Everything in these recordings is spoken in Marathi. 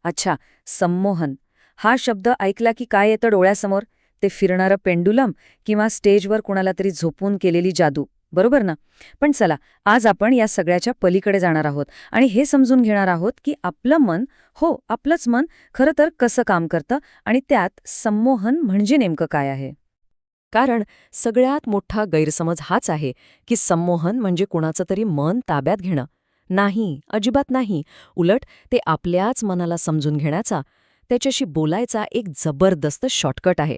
अच्छा, संमोहन. हा शब्द ऐकला की काय येतं डोळ्यासमोर? ते फिरणारं पेंडुलम किंवा स्टेजवर कुणाला तरी झोपून केलेली जादू, बरोबर ना? पण चला, आज आपण या सगळ्याच्या पलीकडे जाणार आहोत आणि हे समजून घेणार आहोत की आपलं मन, हो आपलंच मन, खरं तर कसं काम करतं आणि त्यात संमोहन म्हणजे नेमकं काय आहे. कारण सगळ्यात मोठा गैरसमज हाच आहे की संमोहन म्हणजे कुणाचं तरी मन ताब्यात घेणं. नाही, अजिबात नाही. उलट ते आपल्याच मनाला समजून घेण्याचा, त्याच्याशी बोलायचा एक जबरदस्त शॉर्टकट आहे.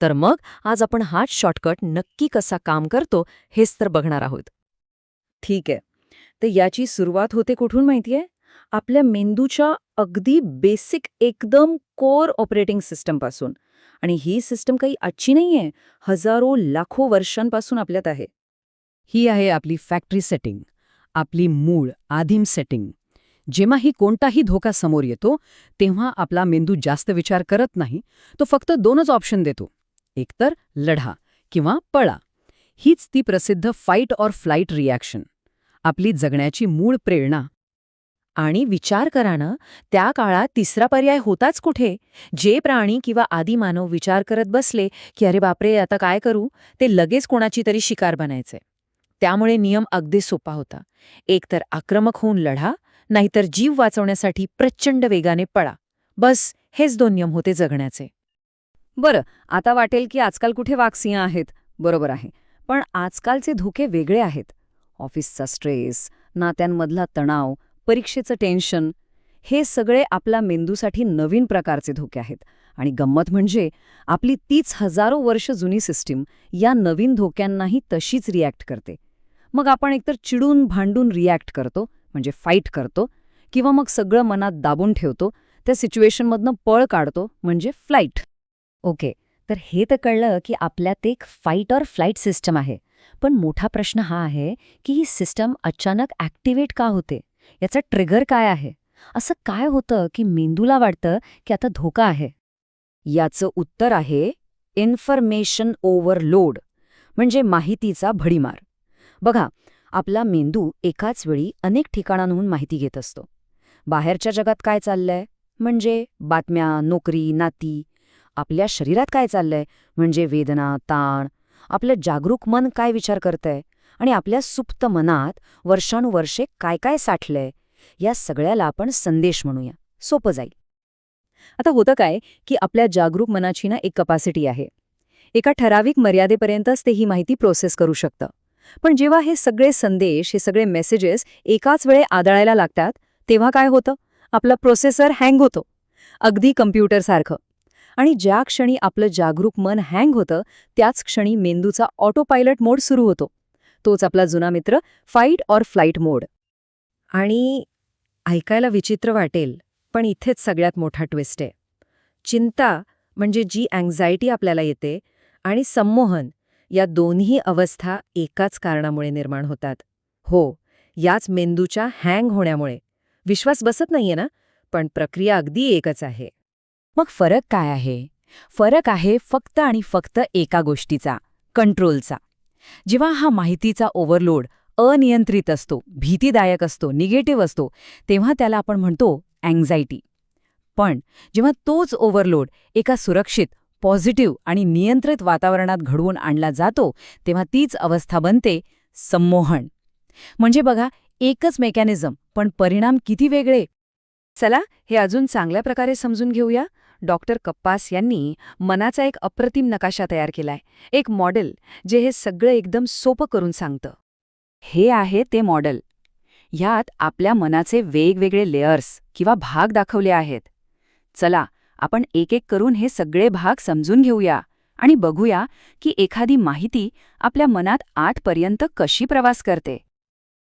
तर मग आज आपण हाच शॉर्टकट नक्की कसा काम करतो हेच तर बघणार आहोत. ठीक आहे. तर याची सुरुवात होते कुठून माहितीये? आपल्या मेंदूच्या अगदी बेसिक एकदम कोर ऑपरेटिंग सिस्टमपासून. आणि ही सिस्टम काही आजची नाहीये, हजारो लाखो वर्षांपासून आपल्यात आहे. ही आहे आपली फॅक्टरी सेटिंग, आपली मूळ आदिम सेटिंग. जेव्हाही कोणताही धोका समोर येतो तेव्हा आपला मेंदू जास्त विचार करत नाही, तो फक्त दोनच ऑप्शन देतो, एकतर लढा किंवा पळा. हीच ती प्रसिद्ध फाईट ऑर फ्लाईट रिॲक्शन, आपली जगण्याची मूळ प्रेरणा. आणि विचार करा ना, त्या काळात तिसरा पर्याय होताच कुठे? जे प्राणी किंवा आदिमानव विचार करत बसले की अरे बापरे आता काय करू, ते लगेच कोणाची तरी शिकार बनायचे. त्यामुळे नियम अगदी सोपा होता. एकतर आक्रमक होऊन लढा, नाहीतर जीव वाचवण्यासाठी प्रचंड वेगाने पळा. बस हेच दोन नियम होते जगण्याचे. बरं, आता वाटेल की आजकाल कुठे वाघसिंह आहेत. बरोबर आहे. पण आजकालचे धोके वेगळे आहेत. ऑफिसचा स्ट्रेस, नात्यांमधला तणाव, परीक्षेचं टेन्शन, हे सगळे आपल्या मेंदूसाठी नवीन प्रकारचे धोके आहेत. आणि गंमत म्हणजे आपली तीच हजारो वर्ष जुनी सिस्टीम या नवीन धोक्यांनाही तशीच रिॲक्ट करते. मग आपण एकतर चिडून भांडून रिॲक्ट करतो, म्हणजे फाईट करतो, किंवा मग सगळं मनात दाबून ठेवतो, त्या सिच्युएशनमधनं पळ काढतो, म्हणजे फ्लाईट. ओके, तर हे तर कळलं की आपल्यात एक फाईट ऑर फ्लाईट सिस्टम आहे. पण मोठा प्रश्न हा आहे की ही सिस्टम अचानक ॲक्टिवेट का होते? याचा ट्रिगर काय आहे? असं काय होतं की मेंदूला वाटतं की आता धोका आहे? याचं उत्तर आहे इन्फॉर्मेशन ओव्हरलोड, म्हणजे माहितीचा भडीमार. बघा, आपला मेंदू एकाच वेळी अनेक ठिकाणांहून माहिती घेत असतो. बाहेरच्या जगात काय चाललंय, म्हणजे बातम्या, नोकरी, नाती. आपल्या शरीरात काय चाललंय, म्हणजे वेदना, ताण. आपलं जागरूक मन काय विचार करतंय आणि आपल्या सुप्त मनात वर्षानुवर्षे काय काय साठलंय, या सगळ्याला आपण संदेश म्हणूया. सोपं जाईल. आता होतं काय की आपल्या जागरूक मनाची ना एक कपॅसिटी आहे. एका ठराविक मर्यादेपर्यंतच ते ही माहिती प्रोसेस करू शकतं. पण जेव्हा हे सगळे संदेश, हे सगळे मेसेजेस एकाच वेळे आदळायला लागतात, तेव्हा काय होतं? आपला प्रोसेसर हँग होतो, अगदी कम्प्युटरसारखं. आणि ज्या क्षणी आपलं जागरूक मन हँग होतं, त्याच क्षणी मेंदूचा ऑटो पायलट मोड सुरू होतो. तोच आपला जुना मित्र, फाईट ऑर फ्लाईट मोड. आणि ऐकायला विचित्र वाटेल, पण इथेच सगळ्यात मोठा ट्विस्ट आहे. चिंता, म्हणजे जी अँक्झायटी आपल्याला येते, आणि संमोहन, या दोन्ही अवस्था एकाच कारणामुळे निर्माण होतात. हो, याच मेंदूच्या हँग होण्यामुळे. विश्वास बसत नाहीये ना? पण प्रक्रिया अगदी एकच आहे. मग फरक काय आहे? फरक आहे फक्त आणि फक्त एका गोष्टीचा, कंट्रोलचा. जेव्हा हा माहितीचा ओव्हरलोड अनियंत्रित असतो, भीतीदायक असतो, निगेटिव्ह असतो, तेव्हा त्याला आपण म्हणतो अँक्झायटी. पण जेव्हा तोच ओव्हरलोड एका सुरक्षित, पॉझिटिव्ह आणि नियंत्रित वातावरणात घडवून आणला जातो, तेव्हा तीच अवस्था बनते संमोहन. म्हणजे बघा, एकच मेकॅनिझम, पण परिणाम किती वेगळे. चला, हे अजून चांगल्या प्रकारे समजून घेऊया. डॉक्टर कप्पास यांनी मनाचा एक अप्रतिम नकाशा तयार केलाय, एक मॉडेल, जे हे सगळं एकदम सोपं करून सांगतं. हे आहे ते मॉडेल. ह्यात आपल्या मनाचे वेगवेगळे लेयर्स किंवा भाग दाखवले आहेत. चला, आपण एक एक करून हे सगळे भाग समजून घेऊया आणि बघूया की एखादी माहिती आपल्या मनात आतपर्यंत कशी प्रवास करते.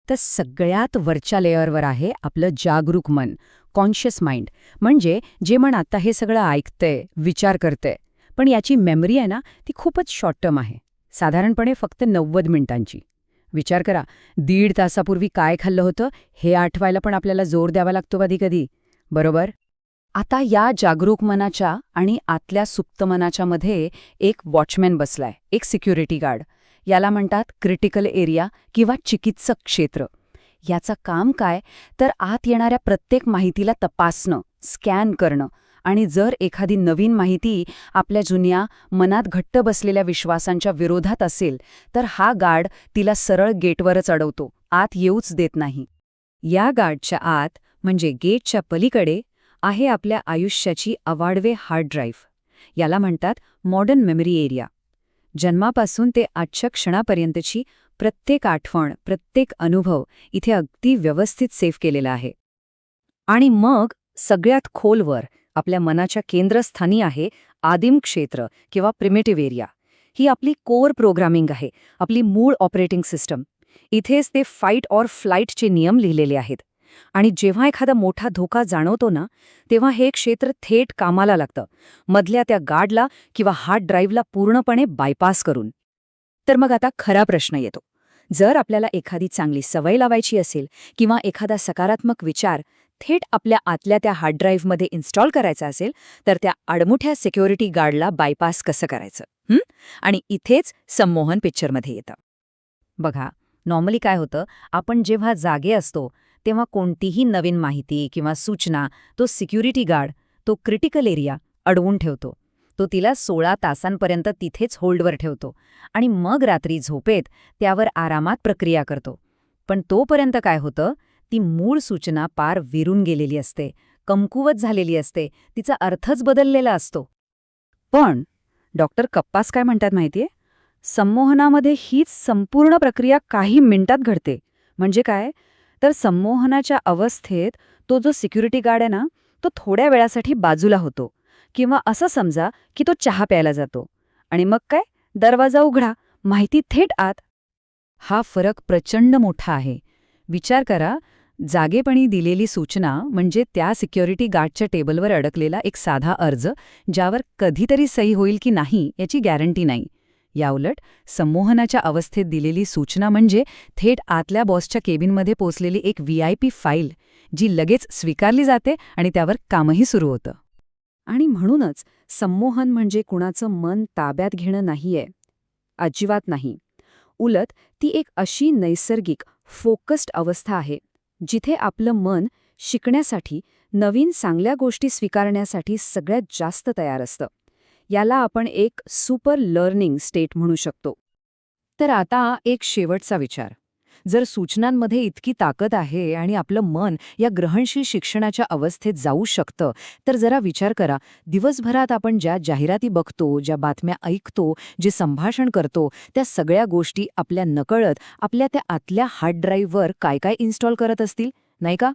तर सगळ्यात वरच्या लेअरवर आहे आपलं जागरूक मन, कॉन्शियस माइंड. म्हणजे जे मन आता हे सगळं ऐकतंय, विचार करतंय. पण याची मेमरी आहे ना, ती खूपच शॉर्ट टर्म आहे, साधारणपणे फक्त 90 मिनिटांची. विचार करा, 1.5 तासापूर्वी काय खाल्लं होतं हे आठवायला पण आपल्याला जोर द्यावा लागतो कधी-कधी, बरोबर? आता या जागरूक मनाच्या आणि आतल्या सुप्त मनाच्या मध्ये एक वॉचमॅन बसलाय, एक सिक्युरिटी गार्ड. याला म्हणतात क्रिटिकल एरिया किंवा चिकित्सक क्षेत्र. याचं काम काय, तर आत येणाऱ्या प्रत्येक माहितीला तपासणं, स्कॅन करणं आणि जर एखादी नवीन माहिती आपल्या जुन्या, मनात घट्ट बसलेल्या विश्वासांच्या विरोधात असेल, तर हा गार्ड तिला सरळ गेटवरच अडवतो, आत येऊच देत नाही. या गार्डच्या आत, म्हणजे गेटच्या पलीकडे, आहे आपल्या आयुष्याची अवाढवे हार्ड ड्राईव्ह. याला म्हणतात मॉडर्न मेमरी एरिया. जन्मापासून ते आजच्या क्षणापर्यंतची प्रत्येक आठवण, प्रत्येक अनुभव इथे अगदी व्यवस्थित सेव्ह केलेला आहे. आणि मग सगळ्यात खोलवर आपल्या मनाच्या केंद्रस्थानी आहे आदिम क्षेत्र किंवा प्रिमिटिव्ह एरिया. ही आपली कोर प्रोग्रामिंग आहे, आपली मूळ ऑपरेटिंग सिस्टम. इथेच ते फाईट ऑर फ्लाईटचे नियम लिहिलेले आहेत. आणि जेव्हा एखादा मोठा धोका जाणवतो ना, तेव्हा हे क्षेत्र थेट कामाला लागतं, मधल्या त्या गार्डला किंवा हार्ड ड्राईव्हला पूर्णपणे बायपास करून. तर मग आता खरा प्रश्न येतो. जर आपल्याला एखादी चांगली सवय लावायची असेल किंवा एखादा सकारात्मक विचार थेट आपल्या आतल्या त्या हार्ड ड्राईव्हमध्ये इन्स्टॉल करायचा असेल, तर त्या आडमुठ्या सिक्युरिटी गार्डला बायपास कसं करायचं? आणि इथेच संमोहन पिक्चरमध्ये येतं. बघा, नॉर्मली काय होतं, आपण जेव्हा जागे असतो तेव्हा कोणतीही नवीन माहिती किंवा सूचना तो सिक्युरिटी गार्ड, तो क्रिटिकल एरिया अडवून ठेवतो. तो तिला 16 तासांपर्यंत तिथेच होल्डवर ठेवतो आणि मग रात्री झोपेत त्यावर आरामात प्रक्रिया करतो. पण तोपर्यंत काय होतं, ती मूळ सूचना पार विरून गेलेली असते, कमकुवत झालेली असते, तिचा अर्थच बदललेला असतो. पण डॉक्टर कप्पास काय म्हणतात माहितीये? संमोहनामध्ये हीच संपूर्ण प्रक्रिया काही मिनिटात घडते. म्हणजे काय? तर संमोहनाच्या अवस्थेत तो जो सिक्युरिटी गार्ड आहे ना, तो थोड्या वेळासाठी बाजूला होतो. किंवा असं समजा की तो चहा प्यायला जातो. आणि मग काय? दरवाजा उघडा, माहिती थेट आत. हा फरक प्रचंड मोठा आहे. विचार करा, जागेपणी दिलेली सूचना म्हणजे त्या सिक्युरिटी गार्डच्या टेबलवर अडकलेला एक साधा अर्ज, ज्यावर कधीतरी सही होईल की नाही याची गॅरंटी नाही. याउलट संमोहनाच्या अवस्थेत दिलेली सूचना म्हणजे थेट आतल्या बॉसच्या केबिनमध्ये पोचलेली एक VIP फाईल, जी लगेच स्वीकारली जाते आणि त्यावर कामही सुरू होतं. आणि म्हणूनच संमोहन म्हणजे कुणाचं मन ताब्यात घेणं नाहीये. अजिबात नाही. उलट ती एक अशी नैसर्गिक, फोकस्ड अवस्था आहे, जिथे आपलं मन शिकण्यासाठी, नवीन चांगल्या गोष्टी स्वीकारण्यासाठी सगळ्यात जास्त तयार असतं. याला आपण एक सुपर लर्निंग स्टेट म्हणू शकतो. तर आता एक शेवटचा विचार. जर सूचनांमध्ये इतकी ताकद आहे आणि आपलं मन या ग्रहणशील शिक्षणाच्या अवस्थेत जाऊ शकतं, तर जरा विचार करा, दिवसभरात आपण ज्या जाहिराती बघतो, ज्या बातम्या ऐकतो, जे संभाषण करतो, त्या सगळ्या गोष्टी आपल्या नकळत आपल्या त्या आतल्या हार्ड ड्राईव्हवर काय काय इन्स्टॉल करत असतील, नाही का?